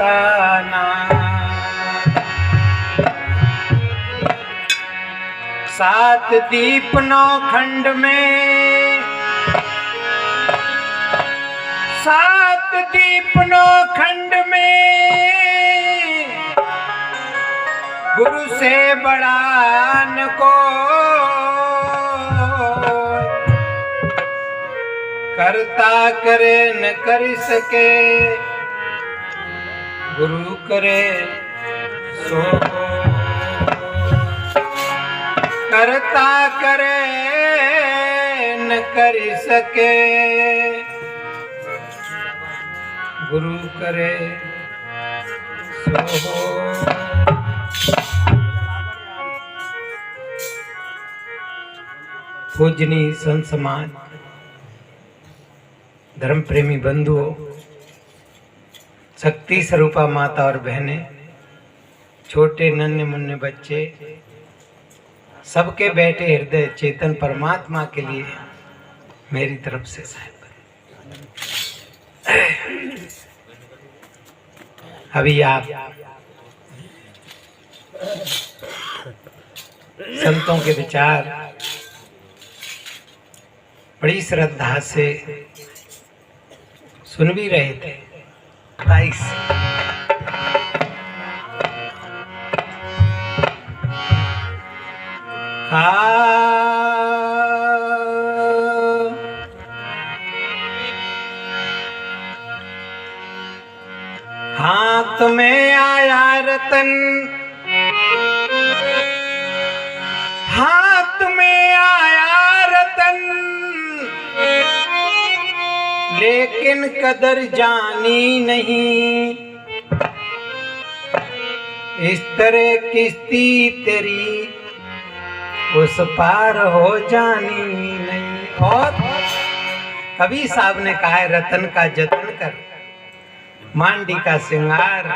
आता ना। सात दीप नौ खंड में, सात दीप नौ खंड में गुरु से बड़ा न को, करता करे न कर सके, गुरु करे सो। करता करे न कर सके, गुरु करे सो। पूजनीय संत समाज, धर्म प्रेमी बंधुओं, शक्ति स्वरूपा माता और बहनें, छोटे नन्हे मुन्ने बच्चे, सबके बैठे हृदय चेतन परमात्मा के लिए मेरी तरफ से साहिब। अभी आप संतों के विचार बड़ी श्रद्धा से सुन भी रहे थे। 22 हाथ में आया रतन, हाथ में आया रतन, लेकिन कदर जानी नहीं। इस तरह किश्ती तेरी उस पार हो जानी नहीं। और कबीर साहब ने कहा है, रतन का जतन कर, मांडी का श्रृंगार,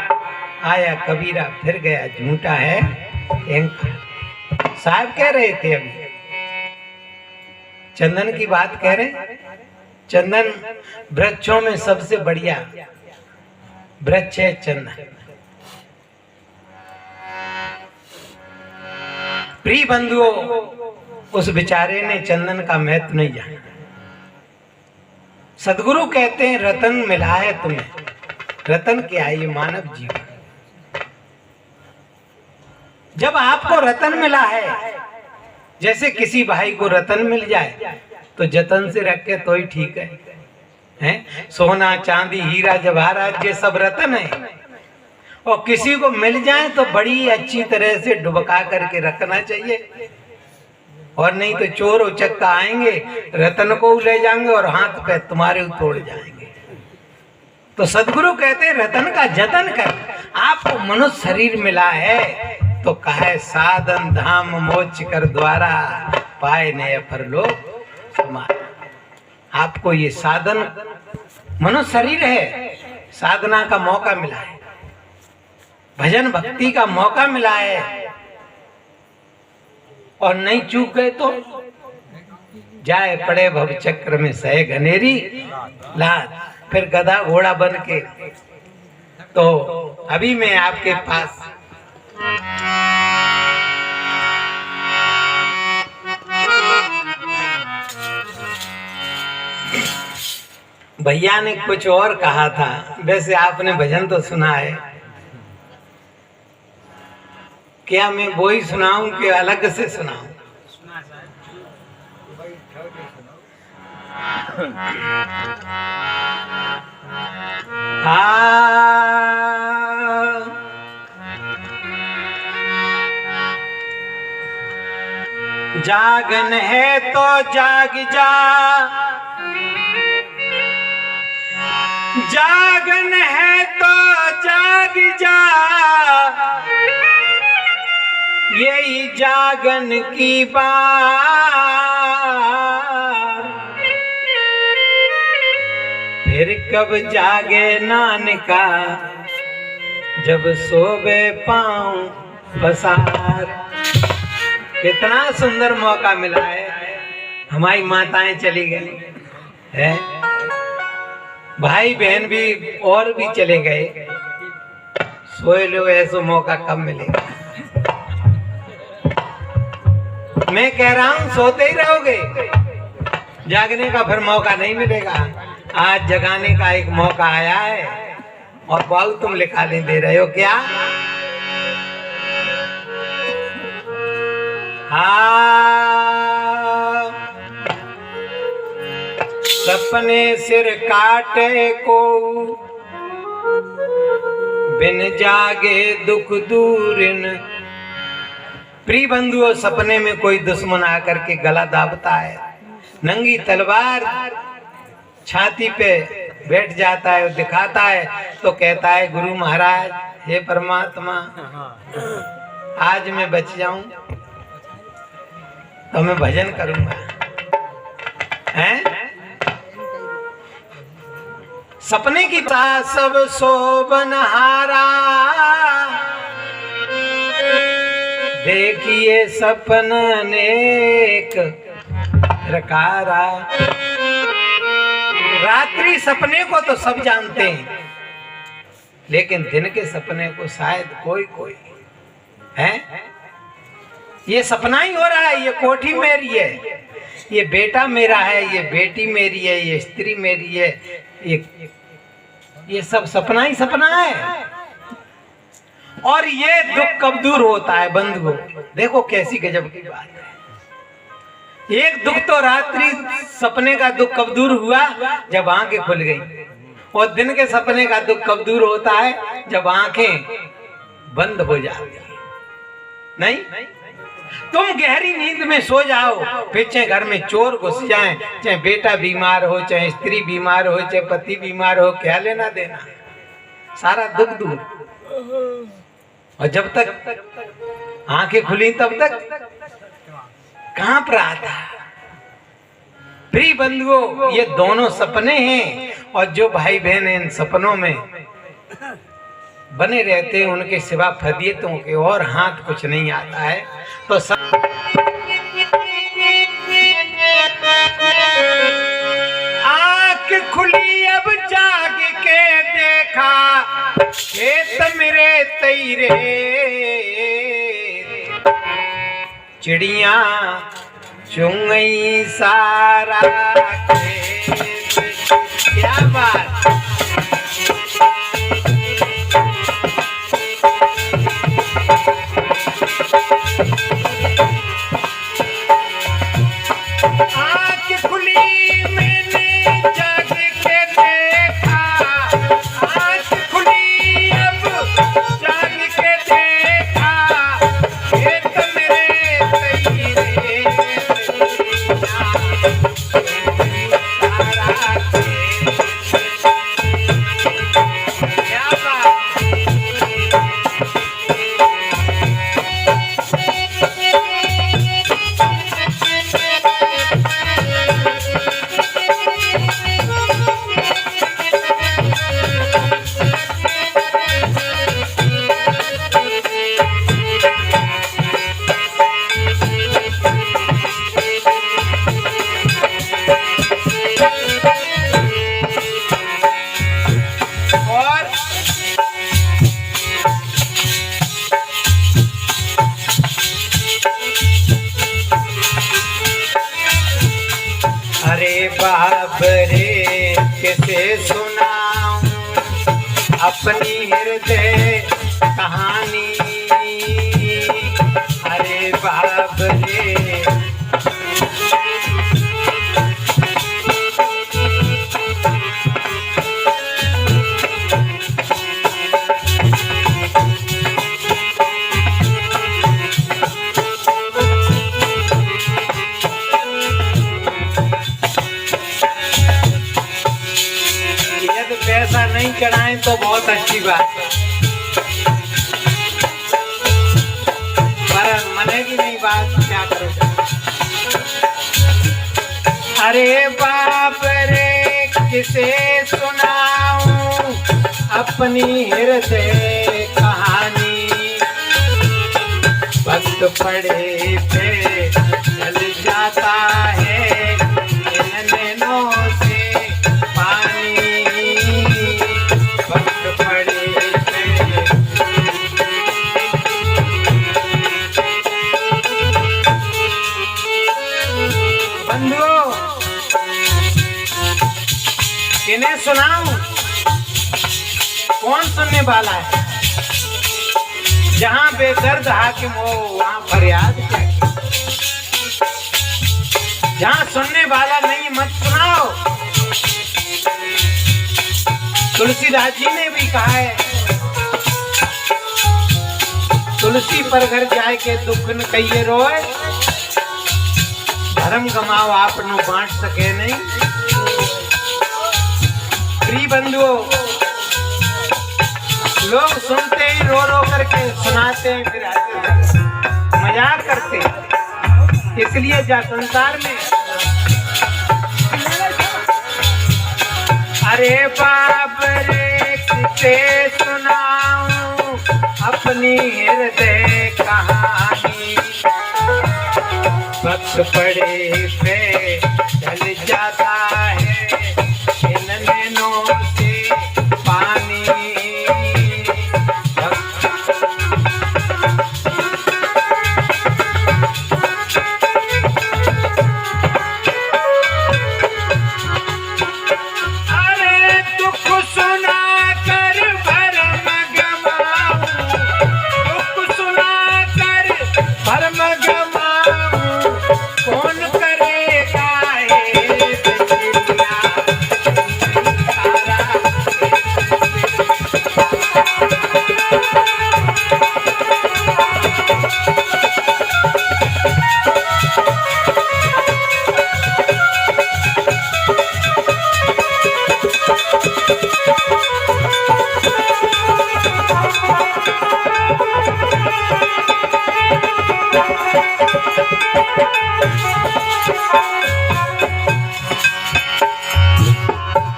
आया कबीरा फिर गया झूठा है अहंकार। साहब कह रहे थे, अभी चंदन की बात कह रहे। चंदन वृक्षों में सबसे बढ़िया वृक्ष है चंदन। प्रिय बंधुओं, उस बेचारे ने चंदन का महत्व नहीं जाना। सदगुरु कहते हैं, रतन मिला है तुम्हें। रतन क्या है? ये मानव जीवन। जब आपको रतन मिला है, जैसे किसी भाई को रतन मिल जाए तो जतन से रखे तो ही ठीक है, हैं? सोना चांदी हीरा जवाहरात ये सब रतन है, और किसी को मिल जाए तो बड़ी अच्छी तरह से डुबका करके रखना चाहिए। और नहीं तो चोर उचक्का आएंगे, रतन को ले जाएंगे और हाथ पे तुम्हारे तोड़ जाएंगे। तो सदगुरु कहते हैं, रतन का जतन कर। आपको मनुष्य शरीर मिला है तो कहे साधन धाम मोक्ष कर द्वारा, पाए नए परलोक समाना। आपको ये साधन मनुष्य शरीर है, साधना का मौका मिला है, भजन भक्ति का मौका मिला है, और नहीं चूक गए तो जाए पड़े भव चक्र में सहे घनेरी लाद, फिर गधा घोड़ा बन के। तो अभी मैं आपके पास भैया ने कुछ और कहा था, वैसे आपने भजन तो सुना है, क्या मैं वो ही सुनाऊं कि अलग से सुनाऊं? जागन है तो जाग जा, जागन है तो जाग जा, यही जागन की बात। फिर कब जागे नानका, जब सोवे पाँव पसार। कितना सुंदर मौका मिला है, हमारी माताएं चली गई है, भाई बहन भी और भी चले गए, सोए लो, ऐसा मौका कब मिलेगा? मैं कह रहा हूं सोते ही रहोगे, जागने का फिर मौका नहीं मिलेगा। आज जगाने का एक मौका आया है और बहुत तुम लिखाने दे रहे हो क्या? हाँ, सपने सिर काटे को बिन जागे दुख दूरिन। प्रिय बंधुओं, सपने में कोई दुश्मन आकर के गला दाबता है, नंगी तलवार छाती पे बैठ जाता है, दिखाता है तो कहता है गुरु महाराज, हे परमात्मा, आज मैं बच जाऊं तो मैं भजन करूंगा। हैं? सपने की सब शोभनहारा, देखिए सपन नेक रकारा। रात्रि सपने को तो सब जानते हैं, लेकिन दिन के सपने को शायद कोई कोई है। ये सपना ही हो रहा है, ये कोठी मेरी है, ये बेटा मेरा है, ये बेटी मेरी है, ये स्त्री मेरी है, ये सब सपना ही सपना है। और ये दुख कब दूर होता है बंधुओं? देखो कैसी गजब की बात है। एक दुख तो रात्रि सपने का दुख कब दूर हुआ? जब आंखें खुल गई। और दिन के सपने का दुख कब दूर होता है? जब आंखें बंद हो जाती है। नहीं, तुम गहरी नींद में सो जाओ, फिर चाहे घर में चोर घुस जाएं, चाहे बेटा बीमार हो, चाहे स्त्री बीमार हो, चाहे पति बीमार हो, क्या लेना देना, सारा दुख दूर। और जब तक आंखें खुली तब तक कहां पर आता। प्रिय बंधुओं, ये दोनों सपने हैं, और जो भाई बहन इन सपनों में बने रहते हैं, उनके सिवा फदियतों के और हाथ कुछ नहीं आता है। तो आंख खुली अब जाग के देखा, खेत मेरे तैरे, चिड़िया चुंग गई सारा खेत। क्या बात! आंख खुली मैंने जाग के देखा, आंख खुली अब जाग के देखा, खेत मेरे तैरे, सारा खेत। क्या बात! अरे बाप रे, किसे सुनाऊं अपनी हृदय कहानी। अरे बाप रे, यदि पैसा नहीं चढ़ाएं तो बहुत अच्छी बात है, पर मनेगी नहीं बात, क्या करो। अरे बाप रे, किसे सुनाऊं अपनी हृदय कहानी। वक्त पड़े पे जल जाता है इन नैनों से पानी। वक्त पड़े पे सुनाऊं? कौन सुनने वाला है? जहां बेदर्द हाकिम हो वहां फरियाद क्या? जहां सुनने वाला नहीं मत सुनाओ। तुलसीदास जी ने भी कहा है, तुलसी पर घर जाए के दुख न कहिए रोए, धर्म गमाओ आप नु बांट सके नहीं। प्रिय बंधुओं, लोग सुनते ही रो रो करके सुनाते हैं, फिर मजाक करते हैं। इसलिए जा संसार में अरे बाप रे किसे सुनाऊं अपनी हृदय कहानी, वक्त पड़े पे ढल जाता है इन नैनों से पानी। अरे दुख सुना कर भरम गमाऊं, दुख सुना कर भरम गमाऊं, कौन करेगा ये दुनिया सारा।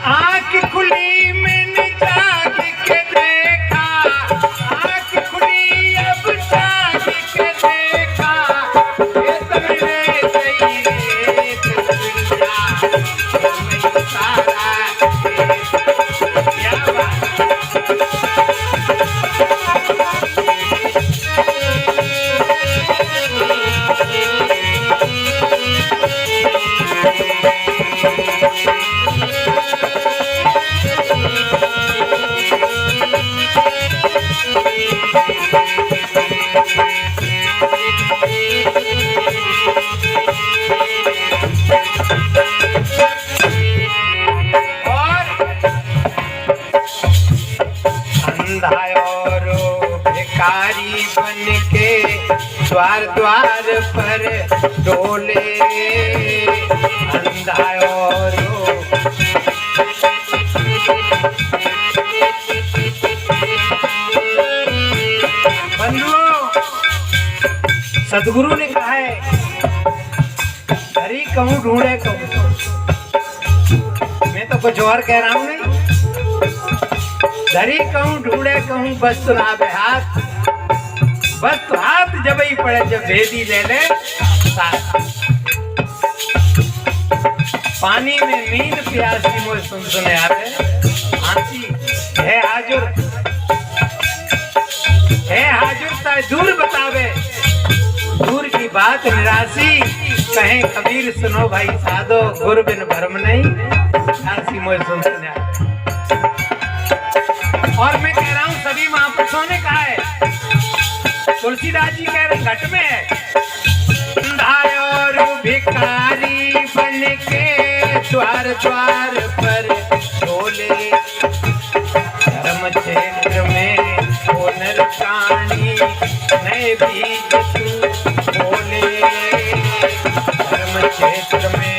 आँख खुली मैंने जाग के देखा, आँख खुली अब जाग के देखा, ये तो मेरे सही रे दुनिया मैं सारा क्या बात। अंधा और भिखारी बन के द्वार द्वार पर डोले, अंधा और बंधुओं, सदगुरु ने कहा है हरी कहूँ ढूंढे कहूँ, मैं तो कुछ और कह रहा हूँ नहीं। धरी कहूँ ढूंढे कहूँ बस तो लाभे हाथ, बस तो हाथ जब ही पड़े जब भेदी ले ले साथ। पानी में मीन प्यासी मोर सुन सुने आवे, हाथी है हाजुर ताए दूर बतावे, दूर की बात निराशी कहें कबीर सुनो भाई साधो, गुर बिन भरम नहीं हासी मोर सुन सुने आवे। और मैं कह रहा हूं सभी महापुरुषों ने कहा है, तुलसीदास जी कह रहे घट में है, अंधा और भिखारी बन के द्वार द्वार पर डोले, धर्म क्षेत्र में वो नरकानी नए बीज बोले, धर्म क्षेत्र में